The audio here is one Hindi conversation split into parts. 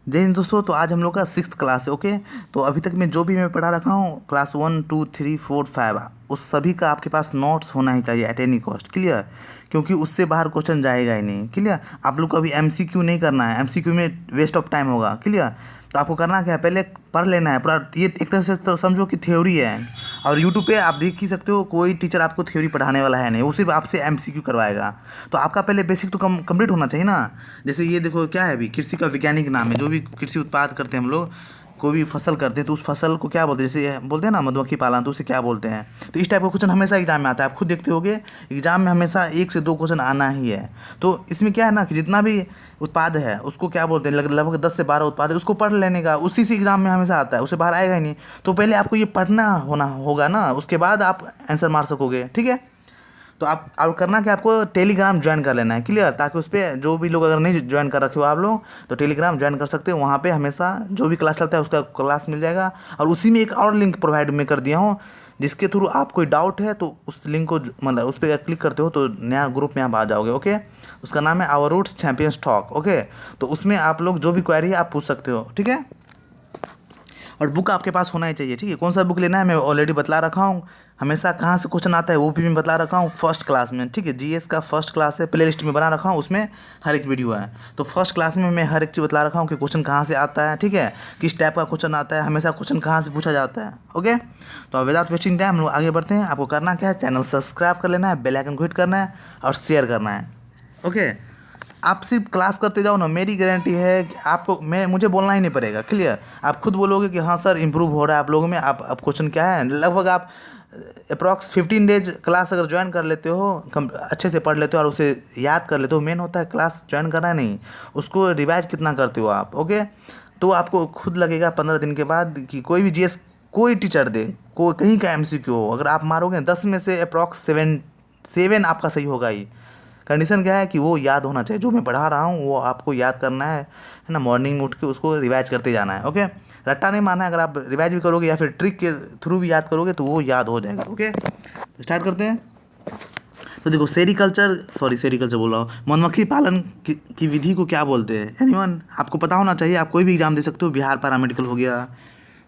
जय हिंद दोस्तों। तो आज हम लोग का 6th क्लास है। ओके, तो अभी तक मैं जो भी मैं पढ़ा रखा हूँ क्लास 1 2 3 4 5 उस सभी का आपके पास नोट्स होना ही चाहिए एट एनी कॉस्ट। क्लियर? क्योंकि उससे बाहर क्वेश्चन जाएगा ही नहीं। क्लियर? आप लोग को अभी एमसीक्यू नहीं करना है, एमसीक्यू में वेस्ट ऑफ टाइम होगा। क्लियर? तो आपको करना क्या है, पहले पढ़ लेना है पूरा। ये एक तरह से तो समझो कि थ्योरी है, और यूट्यूब पे आप देख ही सकते हो, कोई टीचर आपको थ्योरी पढ़ाने वाला है नहीं, वो सिर्फ आपसे एमसीक्यू करवाएगा। तो आपका पहले बेसिक तो कंप्लीट होना चाहिए ना। जैसे ये देखो क्या है, अभी कृषि का वैज्ञानिक नाम है। जो भी कृषि उत्पाद करते हैं हम लोग, कोई भी फसल करते हैं तो उस फसल को क्या बोलते हैं, जैसे बोलते हैं ना मधुमक्खी पालन, तो उसे क्या बोलते हैं। तो इस टाइप का क्वेश्चन हमेशा एग्जाम में आता है, आप खुद देखते होगे एग्जाम में हमेशा 1 से 2 क्वेश्चन आना ही है। तो इसमें क्या है ना कि जितना भी उत्पाद है उसको क्या बोलते हैं, लगभग 10 से 12 उत्पाद है, उसको पढ़ लेने का, उसी से एग्जाम में हमेशा आता है, उससे बाहर आएगा ही नहीं। तो पहले आपको ये पढ़ना होना होगा ना, उसके बाद आप आंसर मार सकोगे। ठीक है? तो आप करना कि आपको टेलीग्राम ज्वाइन कर लेना है। क्लियर? ताकि उस पर जो भी लोग अगर नहीं ज्वाइन कर रखे हो आप लोग, तो टेलीग्राम ज्वाइन कर सकते हो। वहाँ पे हमेशा जो भी क्लास चलता है उसका क्लास मिल जाएगा। और उसी में एक और लिंक प्रोवाइड मैं कर दिया हूँ, जिसके थ्रू आप कोई डाउट है तो उस लिंक को मतलब उस पर अगर क्लिक करते हो तो नया ग्रुप में आप आ जाओगे। ओके, उसका नाम है our roots champions talk. Okay, तो उसमें आप लोग जो भी क्वेरी है आप पूछ सकते हो। ठीक है? और बुक आपके पास होना ही चाहिए। ठीक है? कौन सा बुक लेना है मैं ऑलरेडी बतला रखा हूँ। हमेशा कहाँ से क्वेश्चन आता है वो भी मैं बतला रखा हूँ फर्स्ट क्लास में। ठीक है? जीएस का फर्स्ट क्लास है, प्ले लिस्ट में बना रखा हूँ, उसमें हर एक वीडियो है। तो फर्स्ट क्लास में मैं हर एक चीज़ बतला रखा हूँ कि क्वेश्चन कहाँ से आता है। ठीक है? किस टाइप का क्वेश्चन आता है, हमेशा क्वेश्चन कहाँ से पूछा जाता है। ओके, तो विदाउट वेस्टिंग टाइम हम लोग आगे बढ़ते हैं। आपको करना क्या है, चैनल सब्सक्राइब कर लेना है, बेल आइकन को हिट करना है और शेयर करना है। ओके, आप सिर्फ क्लास करते जाओ ना, मेरी गारंटी है कि आपको मुझे बोलना ही नहीं पड़ेगा। क्लियर? आप खुद बोलोगे कि हाँ सर इम्प्रूव हो रहा है आप लोगों में। आप अब क्वेश्चन क्या है, लगभग आप अप्रॉक्स 15 डेज क्लास अगर ज्वाइन कर लेते हो, कम अच्छे से पढ़ लेते हो और उसे याद कर लेते हो। मेन होता है क्लास ज्वाइन करना नहीं, उसको रिवाइज कितना करते हो आप। ओके, तो आपको खुद लगेगा 15 दिन के बाद कि कोई भी जीएस कोई टीचर दे, कोई कहीं का एमसीक्यू हो, अगर आप मारोगे 10 में से अप्रॉक्स 7 आपका सही होगा ही। कंडीशन क्या है कि वो याद होना चाहिए, जो मैं पढ़ा रहा हूँ वो आपको याद करना है ना। मॉर्निंग में उठ के उसको रिवाइज करते जाना है। ओके, रट्टा नहीं मारना है। अगर आप रिवाइज भी करोगे या फिर ट्रिक के थ्रू भी याद करोगे तो वो याद हो जाएगा। ओके, तो स्टार्ट करते हैं। तो देखो सेरिकल्चर बोल रहा हूँ, मधुमक्खी पालन की विधि को क्या बोलते हैं? एनीवन? आपको पता होना चाहिए। आप कोई भी एग्जाम दे सकते हो, बिहार पैरामेडिकल हो गया,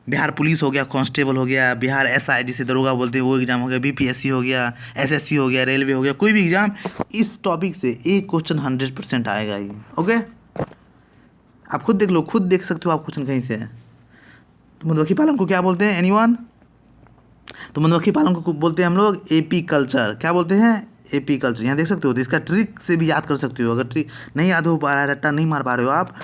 बिहार पुलिस हो गया, कांस्टेबल हो गया, बिहार एसआई जिसे दरोगा बोलते हैं वो एग्ज़ाम हो गया, बीपीएससी हो गया, एसएससी हो गया, रेलवे हो गया, कोई भी एग्ज़ाम इस टॉपिक से एक क्वेश्चन 100% आएगा ही। ओके, आप खुद देख लो, खुद देख सकते हो आप क्वेश्चन कहीं से है। तो मधुमक्खी पालन को क्या बोलते हैं एनीवन? तो मधुमक्खी पालन को बोलते हैं हम लोग एपी कल्चर। क्या बोलते हैं? AP culture. यहाँ देख सकते हो, तो इसका ट्रिक से भी याद कर सकते हो। अगर ट्रिक नहीं याद हो पा रहा है, रट्टा नहीं मार पा रहे हो आप,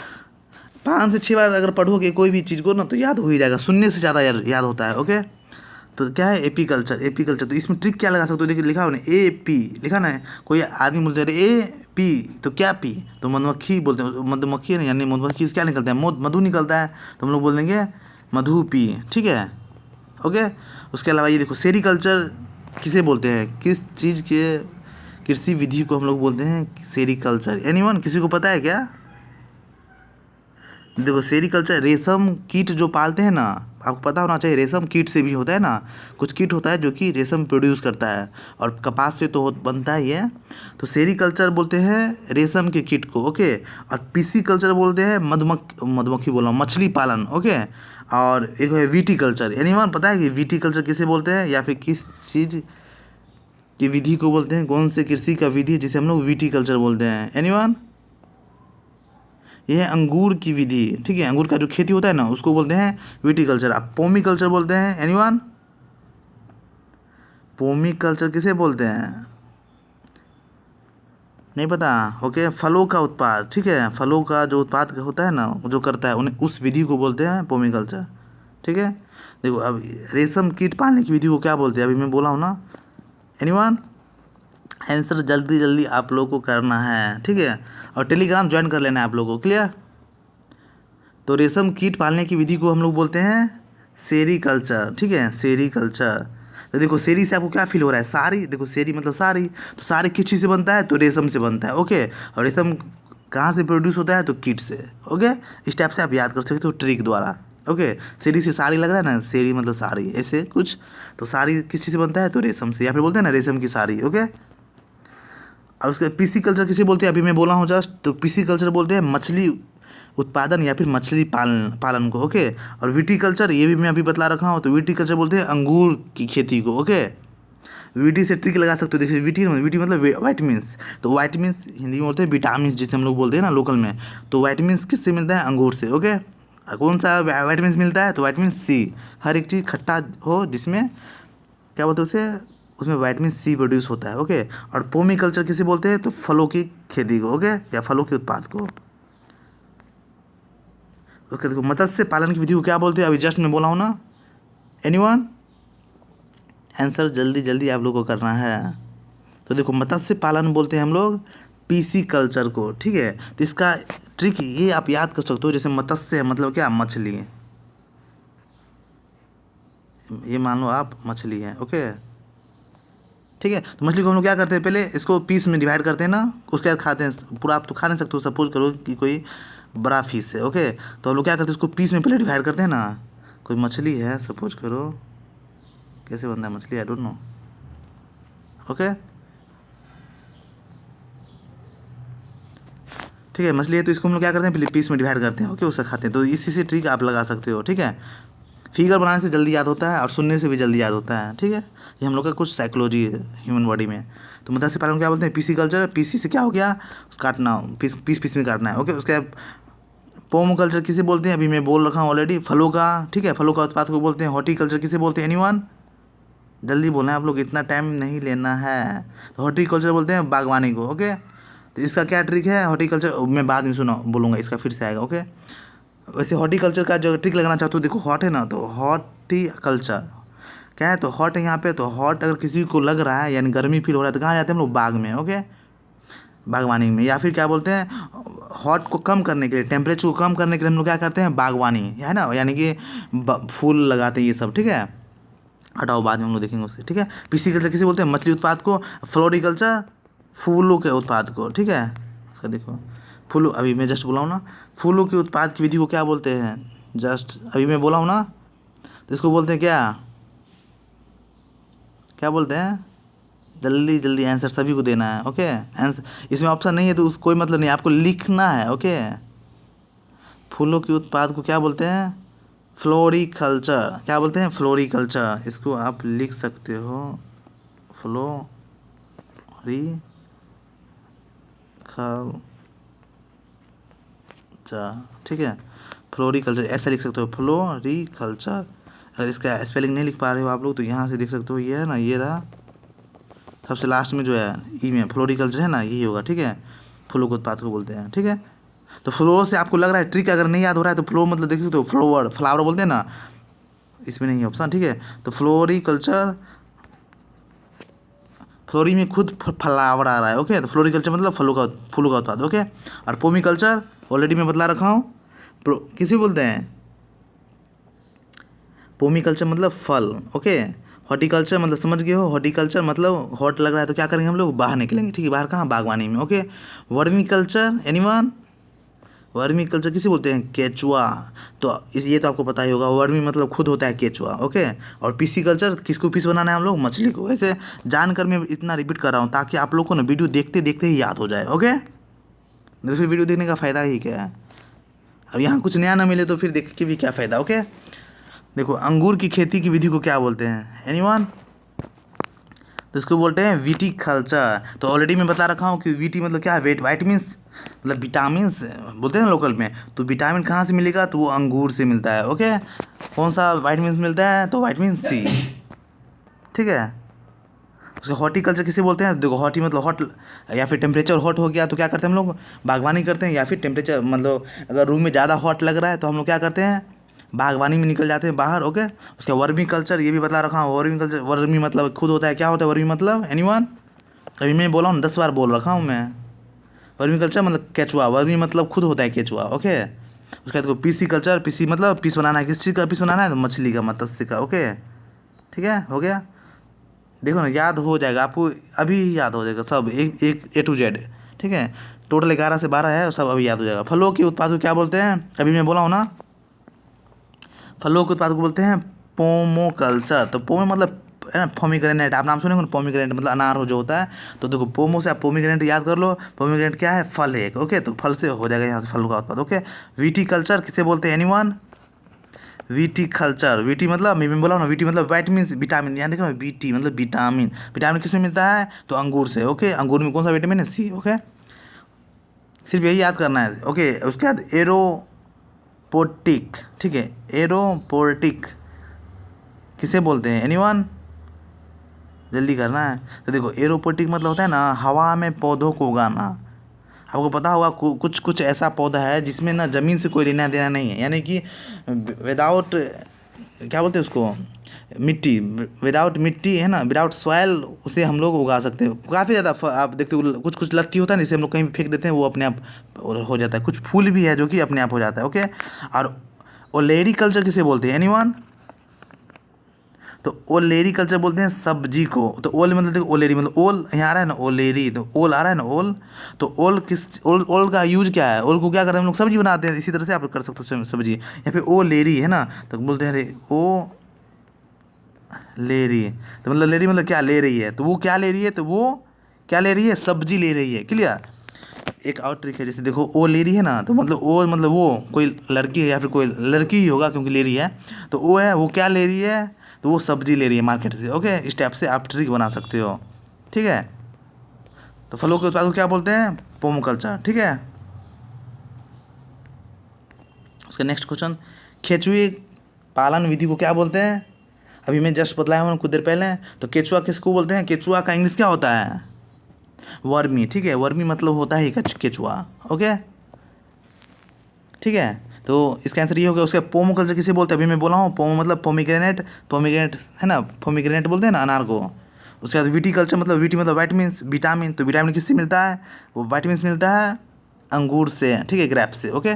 5 से 6 बार अगर पढ़ोगे कोई भी चीज़ को ना तो याद हो ही जाएगा, सुनने से ज़्यादा याद होता है। ओके, तो क्या है एपी कल्चर? एपी कल्चर, तो इसमें ट्रिक क्या लगा सकते हो? देखिए लिखा हो ना ए पी, लिखा ना है। कोई आदमी बोलते हैं ए पी, तो क्या पी? तो मधुमक्खी बोलते हैं, मधुमक्खी नहीं, यानी मधुमक्खी से क्या निकलता है, मधु निकलता है, तो हम लोग बोल देंगे मधु पी। ठीक है? ओके, उसके अलावा ये देखो सेरीकल्चर किसे बोलते हैं, किस चीज़ के कृषि विधि को हम लोग बोलते हैं सेरीकल्चर? एनीवन? किसी को पता है क्या? देखो सेरीकल्चर रेशम कीट जो पालते हैं ना, आपको पता होना चाहिए रेशम कीट से भी होता है ना। कुछ कीट होता है जो कि रेशम प्रोड्यूस करता है, और कपास से तो बनता ही है। तो सेरीकल्चर बोलते हैं रेशम के कीट को। ओके, और पीसी कल्चर बोलते हैं मधुमक्खी बोला मछली पालन। ओके, और एक है वीटी कल्चर। एनीवन पता है कि वीटी कल्चर किसे बोलते हैं, या फिर किस चीज़ की विधि को बोलते हैं? कौन से कृषि का विधि जिसे हम लोग वीटी कल्चर बोलते हैं? एनीवन? ये है अंगूर की विधि। ठीक है? अंगूर का जो खेती होता है ना उसको बोलते हैं विटीकल्चर। आप पोमी कल्चर बोलते हैं एनीवन? पोमी कल्चर किसे बोलते हैं? नहीं पता? ओके, फलों का उत्पाद। ठीक है? फलों का जो उत्पाद होता है ना, जो करता है उन्हें उस विधि को बोलते हैं पोमी कल्चर। ठीक है? देखो अब रेशम कीट पालने की विधि को क्या बोलते हैं, अभी मैं बोला हूँ ना। एनीवन? आंसर जल्दी जल्दी आप लोग को करना है। ठीक है? और टेलीग्राम ज्वाइन कर लेना है आप लोगों को। क्लियर? तो रेशम कीट पालने की विधि को हम लोग बोलते हैं सेरीकल्चर। ठीक है? सेरीकल्चर। तो देखो सेरी से आपको क्या फील हो रहा है, साड़ी। देखो सेरी मतलब साड़ी, तो साड़ी किस चीज़ से बनता है? तो रेशम से बनता है। ओके, और रेशम कहाँ से प्रोड्यूस होता है? तो कीट से। ओके, इस टाइप से आप याद कर सकते हो ट्रिक द्वारा। ओके, सेरी से साड़ी लग रहा है ना, सेरी मतलब साड़ी, ऐसे कुछ। तो साड़ी किस चीज़ से बनता है? तो रेशम से, या फिर बोलते हैं ना रेशम की साड़ी। ओके, और उसके पीसी कल्चर किसे बोलते हैं? अभी मैं बोला हूँ जस्ट। तो पीसी कल्चर बोलते हैं मछली उत्पादन या फिर मछली पालन पालन को, ओके। और विटीकल्चर ये भी मैं अभी बतला रखा हूँ, तो विटीकल्चर बोलते हैं अंगूर की खेती को, ओके। वीटी से ट्रिक लगा सकते हो, देखिए वीटी मतलब वाइटमिन्स, तो वाइटमिन्स हिंदी में बोलते हैं विटामिन्स, जिसे हम लोग बोलते हैं ना लोकल में। तो वाइटमिन्स किससे मिलता है? अंगूर से, ओके। और कौन सा वाइटमिन्स मिलता है? तो वाइटमिन सी। हर एक चीज़ खट्टा हो जिसमें क्या बोलते हैं उसे, उसमें वाइटमिन सी प्रोड्यूस होता है, ओके। और पोमीकल्चर किसे बोलते हैं? तो फलों की खेती को, ओके, या फलों के उत्पाद को। ओके, देखो मत्स्य पालन की विधि को क्या बोलते हैं? अभी जस्ट मैं बोला हूँ ना, एनीवन? आंसर जल्दी जल्दी आप लोग को करना है। तो देखो मत्स्य पालन बोलते हैं हम लोग पीसी कल्चर को, ठीक है। तो इसका ट्रिक ये आप याद कर सकते हो, जैसे मत्स्य मतलब क्या? मछली। ये मान लो आप मछली है, ओके, ठीक है। तो मछली को हम लोग क्या करते हैं? पहले इसको पीस में डिवाइड करते हैं ना, उसके बाद खाते हैं। पूरा आप तो खा नहीं सकते हो, सपोज करो कि कोई बड़ा फिश है, ओके। तो हम लोग क्या करते हैं? उसको पीस में पहले डिवाइड करते हैं ना। कोई मछली है, सपोज करो, कैसे बनता है मछली, आई डोंट नो, ओके, ठीक है। मछली है तो इसको हम लोग क्या करते हैं? पहले पीस में डिवाइड करते हैं, ओके, उससे खाते हैं। तो इसी से ट्रिक आप लगा सकते हो, ठीक है। फिगर बनाने से जल्दी याद होता है और सुनने से भी जल्दी याद होता है, ठीक है। ये हम लोग का कुछ साइकोलॉजी है ह्यूमन बॉडी में। तो मत्स्य पालन क्या बोलते हैं? PC culture. पीसी से क्या हो गया? काटना, पीस पीस पीस में काटना है, ओके। उसके बाद पोमो कल्चर किसे बोलते हैं? अभी मैं बोल रखा हूँ ऑलरेडी, फलों का, ठीक है, फलों का उत्पाद को बोलते हैं। हॉर्टिकल्चर किसे बोलते हैं? एनीवन? जल्दी बोलना है आप लोग, इतना टाइम नहीं लेना है। तो हॉर्टिकल्चर बोलते हैं बागवानी को, ओके। तो इसका क्या ट्रिक है हॉर्टिकल्चर? मैं बाद में सुनो बोलूँगा, इसका फिर से आएगा, ओके। वैसे हॉर्टिकल्चर का जो ट्रिक लगाना चाहते हो, देखो हॉट है ना, तो हॉर्टिकल्चर क्या है? तो हॉट है यहाँ पे, तो हॉट अगर किसी को लग रहा है यानी गर्मी फील हो रहा है, तो कहाँ जाते हैं हम लोग? बाग में, ओके, बागवानी में। या फिर क्या बोलते हैं, हॉट को कम करने के लिए, टेम्परेचर को कम करने के लिए हम लोग क्या करते हैं? बागवानी, है ना, यानी कि फूल लगाते हैं ये सब, ठीक है। हटाओ, बाद में हम लोग देखेंगे उससे, ठीक है। पिस्सीकल्चर किसे बोलते हैं? मछली उत्पाद को। फ्लोरिकल्चर फूलों के उत्पाद को, ठीक है। उसका देखो फूलों, अभी मैं जस्ट बोला हूँ ना, फूलों के उत्पाद की विधि को क्या बोलते हैं? जस्ट अभी मैं बोला हूँ ना, तो इसको बोलते हैं क्या? क्या बोलते हैं? जल्दी जल्दी आंसर सभी को देना है, ओके। आंसर इसमें ऑप्शन नहीं है तो उस कोई मतलब नहीं, आपको लिखना है, ओके। फूलों के उत्पाद को क्या बोलते हैं? फ्लोरिकल्चर। क्या बोलते हैं? फ्लोरिकल्चर। इसको आप लिख सकते हो, फ्लोरिकल्चर, ठीक है। फ्लोरिकल्चर ऐसा लिख सकते हो, फ्लोरिकल्चर। अगर इसका स्पेलिंग नहीं लिख पा रहे हो आप लोग, तो यहाँ से देख सकते हो, ये है ना, ये रहा सबसे लास्ट में जो है ई में फ्लोरिकल्चर है ना, यही होगा, ठीक है। फूलों के उत्पाद को बोलते हैं, ठीक है। तो फ्लो से आपको लग रहा है ट्रिक अगर नहीं याद हो रहा है, तो फ्लो मतलब देख सकते हो, फ्लोवर, फ्लावर बोलते हैं ना, इसमें नहीं है ऑप्शन, ठीक है। तो फ्लोरिकल्चर, फ्लोरी में खुद फ्लावर आ रहा है, ओके। तो फ्लोरिकल्चर मतलब फूलों का उत्पाद, ओके। और पोमीकल्चर ऑलरेडी मैं बतला रखा हूँ, किसे बोलते हैं? पोमीकल्चर मतलब फल, ओके। हॉर्टिकल्चर मतलब समझ गए हो, हॉर्टिकल्चर मतलब हॉट लग रहा है तो क्या करेंगे हम लोग? बाहर निकलेंगे, ठीक है। बाहर कहाँ? बागवानी में, okay. Vermiculture, anyone? Vermi culture किसे बोलते हैं? केचुआ। तो ये तो आपको पता ही होगा, वर्मी मतलब खुद होता है केचुआ, ओके। और पीसी कल्चर किसको पीस बनाना है हम लोग? मछली को। वैसे जानकर मैं इतना रिपीट कर रहा हूँ ताकि आप लोग को ना वीडियो देखते देखते ही याद हो जाए, ओके। नहीं तो फिर वीडियो देखने का फ़ायदा ही क्या है? अब यहाँ कुछ नया ना मिले तो फिर देख के भी क्या फ़ायदा, ओके। देखो अंगूर की खेती की विधि को क्या बोलते हैं? एनीवन? तो इसको बोलते हैं विटीकल्चर। तो ऑलरेडी मैं बता रखा हूँ कि विटी मतलब क्या है? वाइटमिन्स मतलब विटामिन्स बोलते हैं ना लोकल में। तो विटामिन कहाँ से मिलेगा? तो वो अंगूर से मिलता है, ओके। कौन सा वाइटमिन मिलता है? तो वाइटमिन सी, ठीक है। उसका हॉर्टिकल्चर किसे बोलते हैं? देखो हॉटी मतलब हॉट, या फिर टेम्परेचर हॉट हो गया तो क्या करते हैं हम लोग? बागवानी करते हैं। या फिर टेम्परेचर मतलब अगर रूम में ज़्यादा हॉट लग रहा है तो हम लोग क्या करते हैं? बागवानी में निकल जाते हैं बाहर, ओके। उसका वर्मी कल्चर ये भी बता रखा हूँ, वर्मी कल्चर, वर्मी मतलब खुद होता है, क्या होता है वर्मी मतलब? एनीवन? अभी मैं बोला हूँ 10 बार बोल रखा हूँ मैं। वर्मी कल्चर मतलब केचुआ, वर्मी मतलब खुद होता है केचुआ, ओके। उसके बाद देखो पीसी कल्चर, पीसी मतलब पीस बनाना है, किस चीज़ का पीस बनाना है? तो मछली का, मत्स्य का, ओके, ठीक है, हो गया। देखो ना याद हो जाएगा आपको, अभी ही याद हो जाएगा सब, एक एक A to Z, ठीक है। टोटल 11 से 12 है, सब अभी याद हो जाएगा। फलों के उत्पाद को क्या बोलते हैं? अभी मैं बोला हूँ ना, फलों के उत्पाद को बोलते हैं पोमोकल्चर। तो पोमो मतलब है ना, पोमीग्रेनेट आप नाम सुने हो, पोमीग्रेनेट मतलब अनार हो जो होता है। तो देखो पोमो से आप पोमीग्रेनेट याद कर लो, पोमीग्रेनेट क्या है, फल है एक, ओके। तो फल से हो जाएगा यहाँ से फल का उत्पाद, ओके। विटीकल्चर किसे बोलते हैं, एनीवन? विटीकल्चर, विटी मतलब मैं बोला ना, विटी मतलब वाइटमिन विटामिन, यहाँ देखो ना, विटी मतलब विटामिन, विटामिन किस में मिलता है, तो अंगूर से, ओके। अंगूर में कौन सा विटामिन है, सी, ओके। सिर्फ यही याद करना है, ओके। उसके बाद एरोपोटिक, ठीक है, एरोपोटिक किसे बोलते हैं, एनीवन? जल्दी करना है। तो देखो एरोपोटिक मतलब होता है ना, हवा में पौधों को उगाना। आपको पता होगा कुछ कुछ ऐसा पौधा है जिसमें ना ज़मीन से कोई लेना देना नहीं है, यानी कि विदाउट, क्या बोलते हैं उसको, मिट्टी, विदाउट मिट्टी है ना, विदाउट सॉयल उसे हम लोग उगा सकते हैं। काफ़ी ज़्यादा आप देखते हो कुछ कुछ लत्ती होता है ना, जिसे हम लोग कहीं भी फेंक देते हैं वो अपने आप हो जाता है। कुछ फूल भी है जो कि अपने आप हो जाता है, ओके। और ओलेरी कल्चर किसे बोलते हैं, एनीवन? तो ओलेरी कल्चर बोलते हैं सब्जी को। तो ओल मतलब देखो, ओलेरी मतलब ओल यहाँ आ रहा है ना, ओलेरी, तो ओल आ रहा है ना, ओल। तो ओल किस, ओल ओल का यूज क्या है, ओल को क्या करते हैं हम लोग, सब्जी बनाते हैं। इसी तरह से आप कर सकते हो सब्जी। यहाँ पे ओ लेरी है ना, तो बोलते हैं अरे ओ ले रही है, तो मतलब ले रही मतलब क्या ले रही है, तो वो क्या ले रही है, तो वो क्या ले रही है, सब्जी ले रही है, क्लियर। एक और ट्रिक है, जैसे देखो ओ ले रही है ना, तो मतलब ओ मतलब वो कोई लड़की है या फिर कोई लड़की ही होगा क्योंकि ले रही है। तो वो है, वो क्या ले रही है, तो वो सब्जी ले रही है मार्केट से, ओके। इस टाइप से आप ट्रिक बना सकते हो, ठीक है। तो फलों के उत्पाद को क्या बोलते हैं, पोमोकल्चर, ठीक है। उसका नेक्स्ट क्वेश्चन, केचुए पालन विधि को क्या बोलते हैं? अभी मैं जस्ट बतलाया हूँ कुछ देर पहले। तो केचुआ किसको बोलते हैं, केचुआ का इंग्लिश क्या होता है, वर्मी, ठीक है। वर्मी मतलब होता है केचुआ, ओके, ठीक है। तो इसका आंसर ये हो गया। उसके पोमोकल्चर किसे बोलते हैं, अभी मैं बोला हूँ, पोमो मतलब पोमीग्रेनेट, पोमीग्रेनेट है ना, पोमीग्रेनेट बोलते हैं ना अनार को। उसके बाद विटीकल्चर मतलब विटी मतलब वाइटमिन, विटामिन, तो विटामिन किससे मिलता है, वो वाइटमिन मिलता है अंगूर से, ठीक है, ग्रेप से, ओके।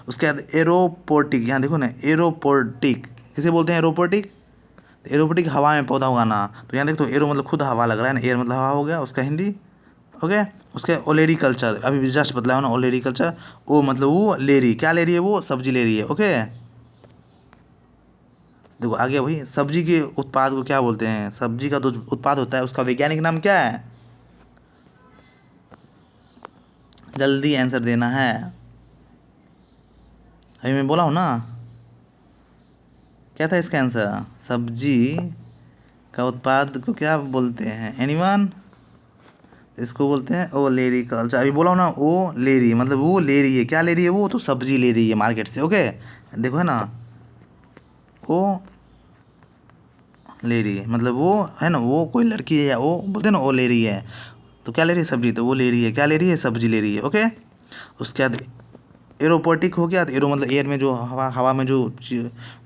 उसके बाद एरोपोटिक, यहाँ देखो ना, एरोपोटिक किसे बोलते हैं, एरोपोटिक? तो एरोपोटिक हवा में पौधा उगाना। तो यहाँ देखो, तो एरो मतलब खुद हवा लग रहा है ना, एयर मतलब हवा हो गया उसका हिंदी, ओके। उसके ओलेरी कल्चर अभी जस्ट बतलाया हो ना, ओलेरी कल्चर, ओ मतलब वो ले रही, क्या ले रही है, वो सब्जी ले रही है, ओके। देखो आगे वही, सब्जी के उत्पाद को क्या बोलते हैं, सब्जी का जो उत्पाद होता है उसका वैज्ञानिक नाम क्या है, जल्दी आंसर देना है। अभी मैं बोला हूँ ना, क्या था इसका आंसर, सब्जी का उत्पाद को क्या बोलते हैं, एनीवन? इसको बोलते हैं ओ लेरी कल्चर। अभी बोला हूँ ना, ओ लेरी मतलब वो ले रही है, क्या ले रही है, वो तो सब्जी ले रही है मार्केट से, ओके। देखो है ना, ओ ले रही है मतलब वो है ना, वो कोई लड़की है या वो बोलते हैं ना, वो ले रही है, तो क्या ले रही है, सब्जी, तो वो ले रही है, क्या ले रही है, सब्जी ले रही है, ओके। उसके बाद एरोपोटिक हो गया। तो एरो मतलब एयर में जो हवा, हवा में जो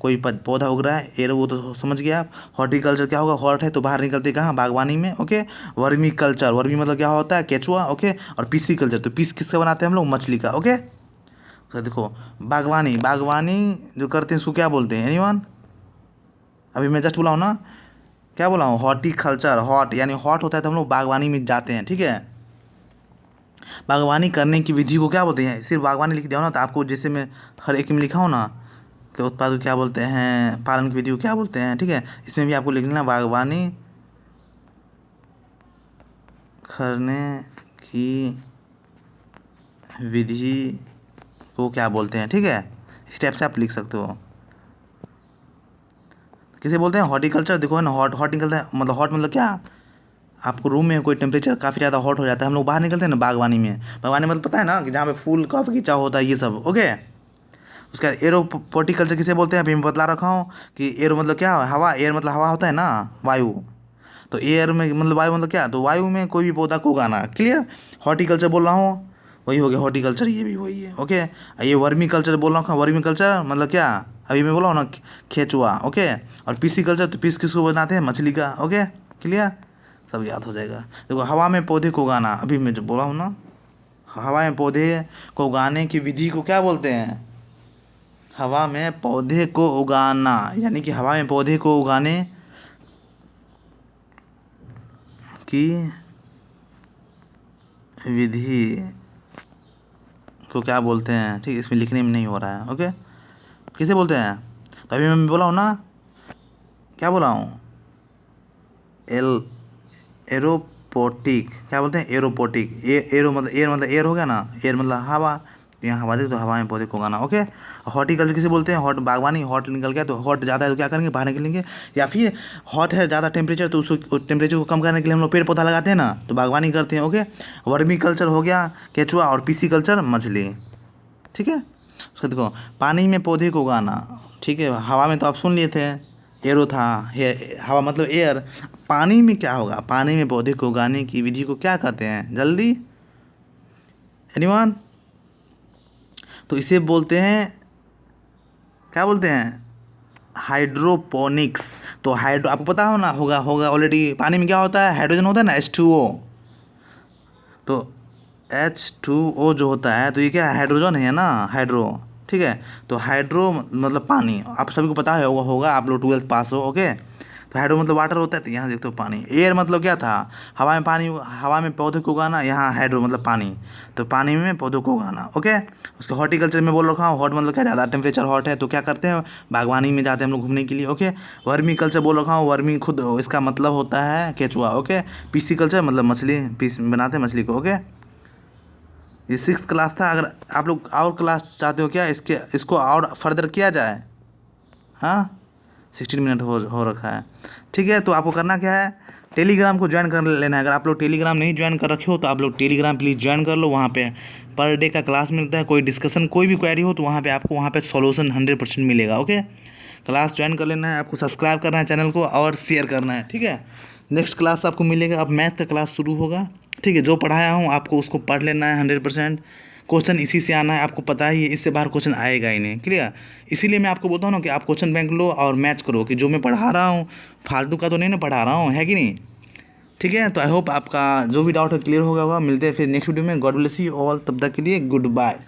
कोई पौधा उग रहा है, एरो वो तो समझ गया आप। हॉर्टिकल्चर क्या होगा, हॉट है तो बाहर निकलते कहाँ, बागवानी में, ओके। वर्मी कल्चर, वर्मी मतलब क्या होता है, केचुआ, ओके। और पीसी कल्चर, तो पीस किसका बनाते हैं हम लोग, मछली का, ओके। तो देखो बागवानी, बागवानी जो करते हैं उसको क्या बोलते हैं, एनीवन? अभी मैं जस्ट बोला हूँ ना, क्या बोला हूँ, हॉर्टिकल्चर, हॉट यानी हॉट होता है तो हम लोग बागवानी में जाते हैं, ठीक है। बागवानी करने की विधि को क्या बोलते हैं, सिर्फ बागवानी लिख दिया हो ना, तो आपको जैसे मैं हर एक में लिखा हूँ ना कि उत्पाद को क्या बोलते हैं, पालन की विधि को क्या बोलते हैं, ठीक है। इसमें भी आपको लिख लेना, बागवानी करने की विधि को क्या बोलते हैं, ठीक है। इस टाइप से आप लिख सकते हो। किसे बोलते हैं, हॉर्टिकल्चर, देखो है ना, हॉर्टिकल्चर मतलब हॉट मतलब क्या, आपको रूम में कोई टेम्परेचर काफ़ी ज़्यादा हॉट हो जाता है, हम लोग बाहर निकलते हैं ना बागवानी में, बागवानी मतलब पता है ना कि जहाँ पे फूल का बगीचा होता है, ये सब, ओके। उसका एरोपोर्टिकल्चर किसे बोलते हैं, अभी मैं बतला रखा हूँ कि एरो मतलब क्या, हवा, एयर मतलब हवा होता है ना, वायु। तो एयर में मतलब वायु मतलब क्या, तो वायु में कोई भी पौधा को उगाना, क्लियर। हॉर्टिकल्चर बोल रहा हूँ, वही हो गया हॉर्टिकल्चर, ये भी वही है, ओके। ये वर्मी कल्चर बोल रहा हूँ, वर्मी कल्चर मतलब क्या, अभी मैं बोला हूँ ना, खेचुआ, ओके। और पीसी कल्चर, तो पीस किसको बनाते हैं, मछली का, ओके, क्लियर। सब याद हो जाएगा। देखो हवा में पौधे को उगाना, अभी मैं जो बोला हूँ ना, हवा में पौधे को उगाने की विधि को क्या बोलते हैं, हवा में पौधे को उगाना, यानी कि हवा में पौधे को उगाने की विधि को क्या बोलते हैं, ठीक, इसमें लिखने में नहीं हो रहा है, ओके। किसे बोलते हैं, तो अभी मैं बोला हूँ ना, क्या बोला हूँ, एल एरोपोटिक, क्या बोलते हैं एरोपोटिक, एरो मतलब एयर, मतलब एयर हो गया ना, एयर मतलब हवा, यहाँ हवा दे तो हवा में पौधे को उगाना। ओके, हॉर्टिकल्चर किसे बोलते हैं, हॉट बागवानी, हॉट निकल गया तो हॉट ज़्यादा है तो क्या करेंगे, बाहर निकलेंगे। या फिर हॉट है ज़्यादा टेम्परेचर तो उसको टेम्परेचर को कम करने के लिए हम लोग पेड़ पौधा लगाते हैं ना, तो बागवानी करते हैं। ओके, वर्मी कल्चर हो गया केचुआ, और पीसी कल्चर मछली। ठीक है, उसको देखो, पानी में पौधे को उगाना, ठीक है, हवा में तो आप सुन लिए थे, एरो था, हवा मतलब एयर। पानी में क्या होगा, पानी में पौधे को उगाने की विधि को क्या कहते हैं, जल्दी एनीवन? तो इसे बोलते हैं, क्या बोलते हैं, हाइड्रोपोनिक्स। तो हाइड्रो आपको पता हो ना, होगा होगा ऑलरेडी, पानी में क्या होता है, हाइड्रोजन होता है ना, H2O। तो H2O जो होता है, तो ये क्या है, हाइड्रोजन है ना, हाइड्रो। ठीक है, तो हाइड्रो मतलब पानी, आप सभी को पता है, होगा आप लोग 12th पास हो। ओके, तो हाइड्रो मतलब वाटर होता है, तो यहाँ देखते हो पानी। एयर मतलब क्या था, हवा में पानी, हवा में पौधे को उगाना, यहाँ हाइड्रो मतलब पानी, तो पानी में पौधों को उगाना। ओके, उसके हॉर्टिकल्चर में बोल रखा हूँ, हॉट मतलब क्या, ज़्यादा टेम्परेचर हॉट है तो क्या करते हैं, बागवानी में जाते हैं हम लोग घूमने के लिए। ओके, वर्मी कल्चर बोल रखा हूँ, वर्मी खुद इसका मतलब होता है केचुआ। ओके, पीसी कल्चर मतलब मछली, पीस बनाते हैं मछली को। ओके, ये 6th क्लास था। अगर आप लोग और क्लास चाहते हो क्या, इसको और फर्दर किया जाए? हाँ, 16 मिनट हो रखा है। ठीक है, तो आपको करना क्या है, टेलीग्राम को ज्वाइन कर लेना है। अगर आप लोग टेलीग्राम नहीं ज्वाइन कर रखे हो तो आप लोग टेलीग्राम प्लीज़ ज्वाइन कर लो। वहाँ पे पर डे का क्लास मिलता है, कोई डिस्कशन कोई भी क्वेरी हो तो वहाँ पे आपको वहाँ पे सॉल्यूशन 100% मिलेगा। ओके, क्लास ज्वाइन कर लेना है, आपको सब्सक्राइब करना है चैनल को और शेयर करना है। ठीक है, नेक्स्ट क्लास आपको मिलेगा, अब मैथ का क्लास शुरू होगा। ठीक है, जो पढ़ाया हूँ आपको उसको पढ़ लेना है 100%। क्वेश्चन इसी से आना है, आपको पता ही है, इससे बाहर क्वेश्चन आएगा ही नहीं। क्लियर? इसीलिए मैं आपको बोलता हूँ ना कि आप क्वेश्चन बैंक लो और मैच करो, कि जो मैं पढ़ा रहा हूँ फालतू का तो नहीं ना पढ़ा रहा हूँ, है कि नहीं? ठीक है, तो आई होप आपका जो भी डाउट है क्लियर हो गया होगा। मिलते हैं फिर नेक्स्ट वीडियो में। गॉड ब्लेस यू ऑल, तब तक के लिए goodbye.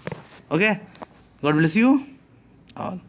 Okay, God bless you all.